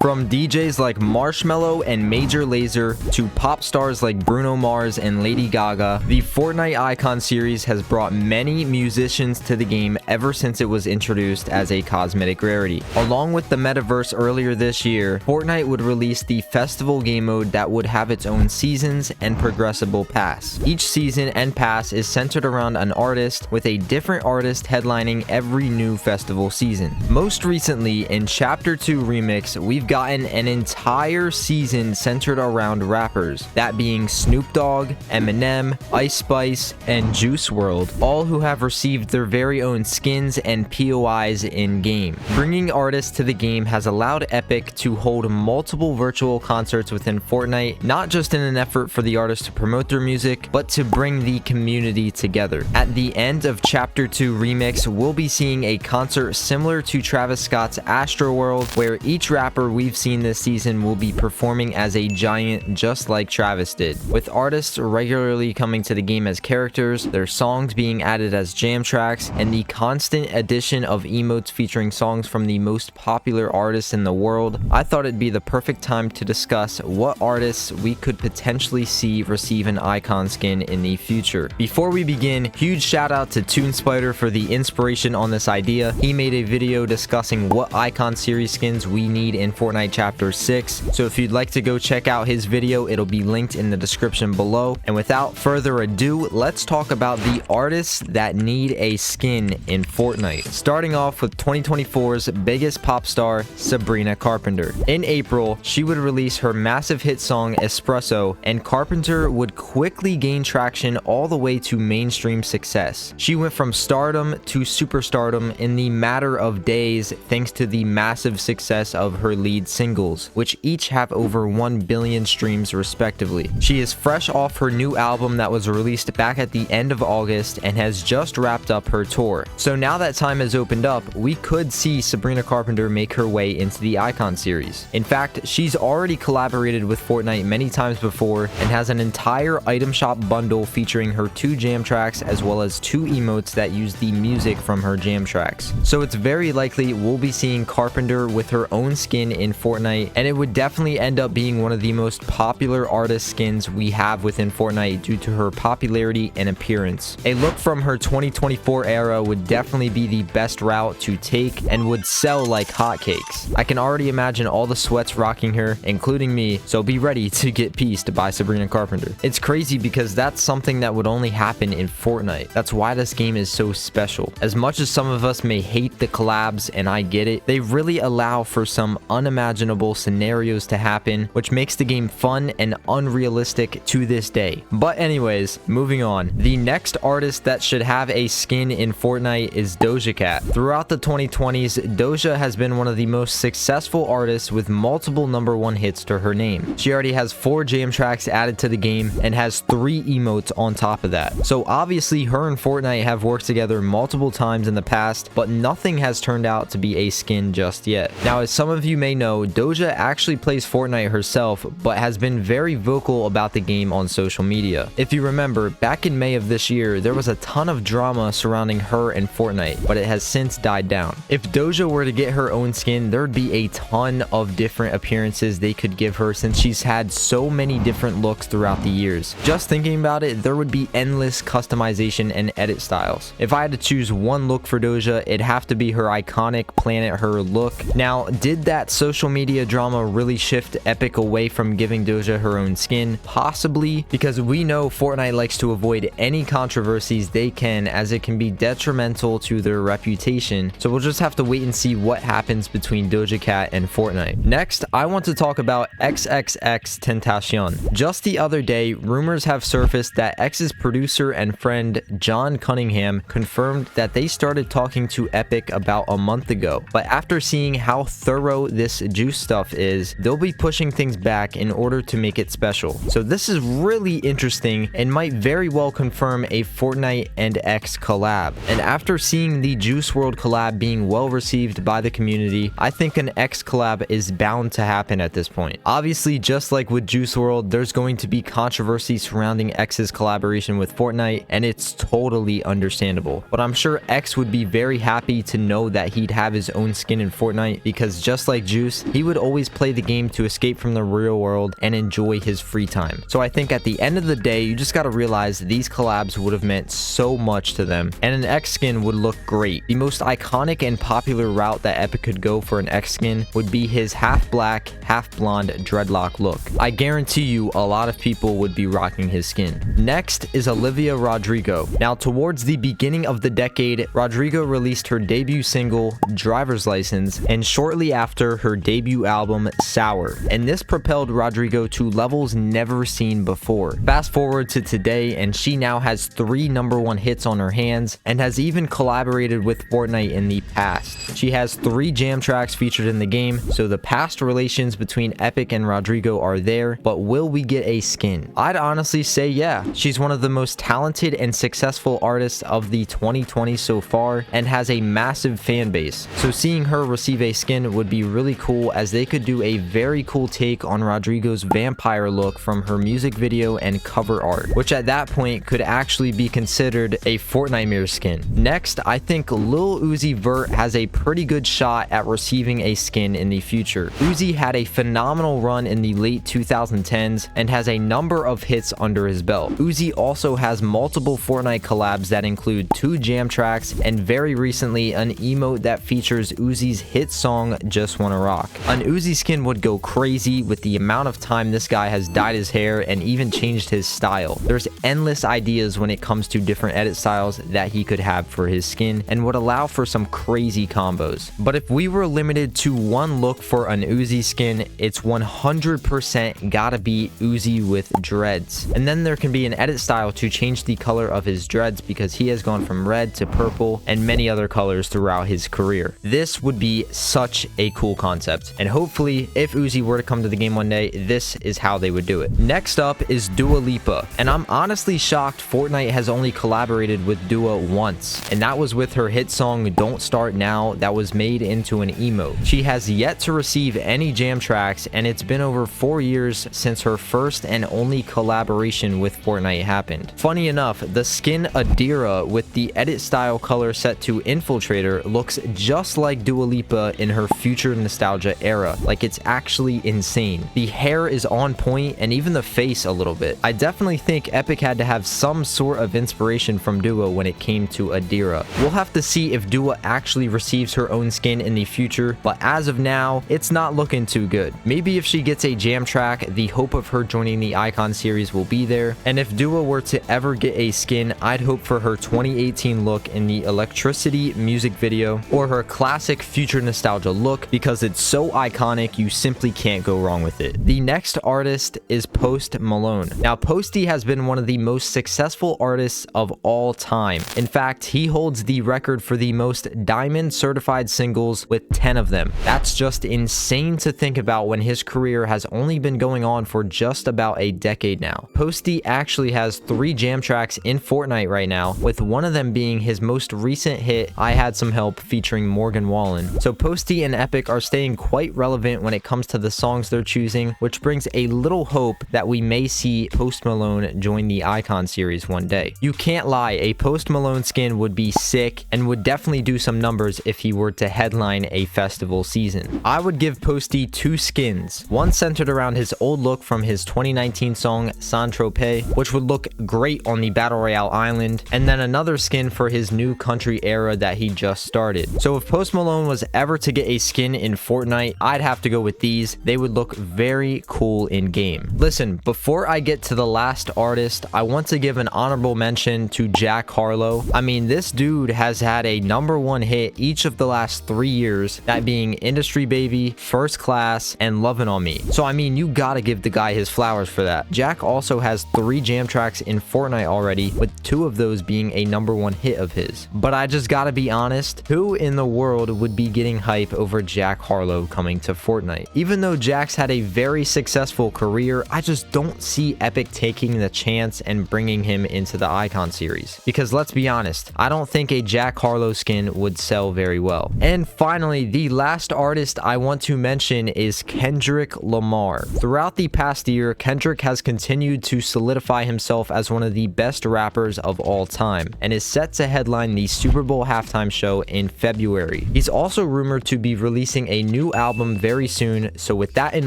From DJs like Marshmello and Major Lazer to pop stars like Bruno Mars and Lady Gaga, the Fortnite Icon Series has brought many musicians to the game ever since it was introduced as a cosmetic rarity. Along with the metaverse earlier this year, Fortnite would release the festival game mode that would have its own seasons and progressible pass. Each season and pass is centered around an artist, with a different artist headlining every new festival season. Most recently, in Chapter 2 Remix, we've gotten an entire season centered around rappers, that being Snoop Dogg, Eminem, Ice Spice, and Juice WRLD, all who have received their very own skins and POIs in-game. Bringing artists to the game has allowed Epic to hold multiple virtual concerts within Fortnite, not just in an effort for the artists to promote their music, but to bring the community together. At the end of Chapter 2 Remix, we'll be seeing a concert similar to Travis Scott's Astroworld, where each rapper we've seen this season will be performing as a giant just like Travis did, with artists regularly coming to the game as characters, their songs being added as jam tracks, and the constant addition of emotes featuring songs from the most popular artists in the world. I thought it'd be the perfect time to discuss what artists we could potentially see receive an icon skin in the future. Before we begin, huge shout out to Toon Spider for the inspiration on this idea. He made a video discussing what icon series skins we need in Fortnite Chapter 6, so if you'd like to go check out his video, it'll be linked in the description below. And without further ado, let's talk about the artists that need a skin in Fortnite. Starting off with 2024's biggest pop star, Sabrina Carpenter. In April, she would release her massive hit song Espresso, and Carpenter would quickly gain traction all the way to mainstream success. She went from stardom to superstardom in the matter of days thanks to the massive success of her lead singles, which each have over 1 billion streams respectively. She is fresh off her new album that was released back at the end of August and has just wrapped up her tour. So now that time has opened up, we could see Sabrina Carpenter make her way into the Icon Series. In fact, she's already collaborated with Fortnite many times before and has an entire item shop bundle featuring her 2 jam tracks as well as 2 emotes that use the music from her jam tracks. So it's very likely we'll be seeing Carpenter with her own skin in Fortnite, and it would definitely end up being one of the most popular artist skins we have within Fortnite due to her popularity and appearance. A look from her 2024 era would definitely be the best route to take and would sell like hotcakes. I can already imagine all the sweats rocking her, including me, so be ready to get pieced by Sabrina Carpenter. It's crazy because that's something that would only happen in Fortnite. That's why this game is so special. As much as some of us may hate the collabs, and I get it, they really allow for some unimaginable scenarios to happen, which makes the game fun and unrealistic to this day. But anyways, moving on. The next artist that should have a skin in Fortnite is Doja Cat. Throughout the 2020s, Doja has been one of the most successful artists with multiple #1 hits to her name. She already has 4 jam tracks added to the game and has 3 emotes on top of that. So obviously her and Fortnite have worked together multiple times in the past, but nothing has turned out to be a skin just yet. Now, as some of you may know, Doja actually plays Fortnite herself, but has been very vocal about the game on social media. If you remember, back in May of this year, there was a ton of drama surrounding her and Fortnite, but it has since died down. If Doja were to get her own skin, there would be a ton of different appearances they could give her since she's had so many different looks throughout the years. Just thinking about it, there would be endless customization and edit styles. If I had to choose one look for Doja, it'd have to be her iconic Planet Her look. Now, did that social media drama really shift Epic away from giving Doja her own skin? Possibly, because we know Fortnite likes to avoid any controversies they can, as it can be detrimental to their reputation. So we'll just have to wait and see what happens between Doja Cat and Fortnite. Next, I want to talk about XXXTentacion. Just the other day, rumors have surfaced that X's producer and friend John Cunningham confirmed that they started talking to Epic about a month ago, but after seeing how thorough this Juice stuff is, they'll be pushing things back in order to make it special. So this is really interesting and might very well confirm a Fortnite and X collab. And after seeing the Juice WRLD collab being well received by the community, I think an X collab is bound to happen at this point. Obviously, just like with Juice WRLD, there's going to be controversy surrounding X's collaboration with Fortnite, and it's totally understandable. But I'm sure X would be very happy to know that he'd have his own skin in Fortnite, because just like Juice, Juice, he would always play the game to escape from the real world and enjoy his free time. So I think at the end of the day, you just gotta realize these collabs would have meant so much to them, and an X skin would look great. The most iconic and popular route that Epic could go for an X skin would be his half black, half blonde dreadlock look. I guarantee you a lot of people would be rocking his skin. Next is Olivia Rodrigo. Now, towards the beginning of the decade, Rodrigo released her debut single, Driver's License, and shortly after, her debut album, Sour. And this propelled Rodrigo to levels never seen before. Fast forward to today, and she now has 3 #1 hits on her hands, and has even collaborated with Fortnite in the past. She has 3 jam tracks featured in the game, so the past relations between Epic and Rodrigo are there, but will we get a skin? I'd honestly say yeah. She's one of the most talented and successful artists of the 2020 so far, and has a massive fan base. So seeing her receive a skin would be really cool, as they could do a very cool take on Rodrigo's vampire look from her music video and cover art, which at that point could actually be considered a Fortnite mirror skin. Next, I think Lil Uzi Vert has a pretty good shot at receiving a skin in the future. Uzi had a phenomenal run in the late 2010s and has a number of hits under his belt. Uzi also has multiple Fortnite collabs that include 2 jam tracks, and very recently an emote that features Uzi's hit song Just Wanna Rock. An Uzi skin would go crazy with the amount of time this guy has dyed his hair and even changed his style. There's endless ideas when it comes to different edit styles that he could have for his skin, and would allow for some crazy combos. But if we were limited to one look for an Uzi skin, it's 100% gotta be Uzi with dreads. And then there can be an edit style to change the color of his dreads, because he has gone from red to purple and many other colors throughout his career. This would be such a cool concept, and hopefully if Uzi were to come to the game one day, this is how they would do it. Next up is Dua Lipa, and I'm honestly shocked Fortnite has only collaborated with Dua once, and that was with her hit song Don't Start Now that was made into an emote. She has yet to receive any jam tracks, and it's been over 4 years since her first and only collaboration with Fortnite happened. Funny enough, the skin Adira with the edit style color set to Infiltrator looks just like Dua Lipa in her future nostalgia era. Like, it's actually insane. The hair is on point, and even the face a little bit. I definitely think Epic had to have some sort of inspiration from Dua when it came to Adira. We'll have to see if Dua actually receives her own skin in the future, but as of now, it's not looking too good. Maybe if she gets a jam track, the hope of her joining the Icon series will be there, and if Dua were to ever get a skin, I'd hope for her 2018 look in the Electricity music video, or her classic future nostalgia look, because it's so iconic you simply can't go wrong with it. The next artist is Post Malone. Now, Posty has been one of the most successful artists of all time. In fact, he holds the record for the most diamond certified singles with 10 of them. That's just insane to think about when his career has only been going on for just about a decade now. Posty actually has 3 jam tracks in Fortnite right now, with one of them being his most recent hit, I Had Some Help, featuring Morgan Wallen. So Posty and Epic are staying quite relevant when it comes to the songs they're choosing, which brings a little hope that we may see Post Malone join the Icon series one day. You can't lie, a Post Malone skin would be sick and would definitely do some numbers if he were to headline a festival season. I would give Posty 2 skins, one centered around his old look from his 2019 song Saint-Tropez, which would look great on the Battle Royale island, and then another skin for his new country era that he just started. So if Post Malone was ever to get a skin in Fortnite, I'd have to go with these. They would look very cool in game. Listen, before I get to the last artist, I want to give an honorable mention to Jack Harlow. I mean, this dude has had a #1 hit each of the last 3 years, that being Industry Baby, First Class, and Lovin' On Me. So I mean, you gotta give the guy his flowers for that. Jack also has 3 jam tracks in Fortnite already, with 2 of those being a #1 hit of his. But I just gotta be honest, who in the world would be getting hype over Jack Harlow coming to Fortnite? Even though Jack's had a very successful career, I just don't see Epic taking the chance and bringing him into the Icon series. Because let's be honest, I don't think a Jack Harlow skin would sell very well. And finally, the last artist I want to mention is Kendrick Lamar. Throughout the past year, Kendrick has continued to solidify himself as one of the best rappers of all time, and is set to headline the Super Bowl halftime show in February. He's also rumored to be releasing a new new album very soon, so with that in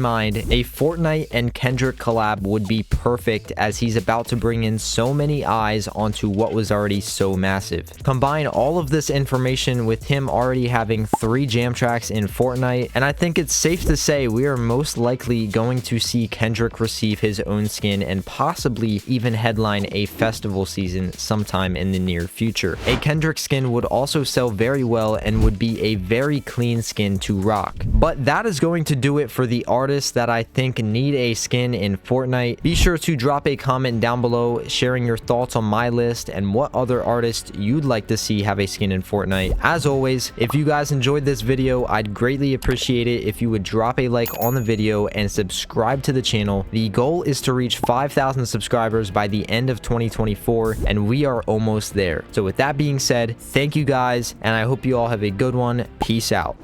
mind, a Fortnite and Kendrick collab would be perfect as he's about to bring in so many eyes onto what was already so massive. Combine all of this information with him already having 3 jam tracks in Fortnite, and I think it's safe to say we are most likely going to see Kendrick receive his own skin and possibly even headline a festival season sometime in the near future. A Kendrick skin would also sell very well and would be a very clean skin to rock. But that is going to do it for the artists that I think need a skin in Fortnite. Be sure to drop a comment down below sharing your thoughts on my list and what other artists you'd like to see have a skin in Fortnite. As always, if you guys enjoyed this video, I'd greatly appreciate it if you would drop a like on the video and subscribe to the channel. The goal is to reach 5,000 subscribers by the end of 2024, and we are almost there. So with that being said, thank you guys, and I hope you all have a good one. Peace out.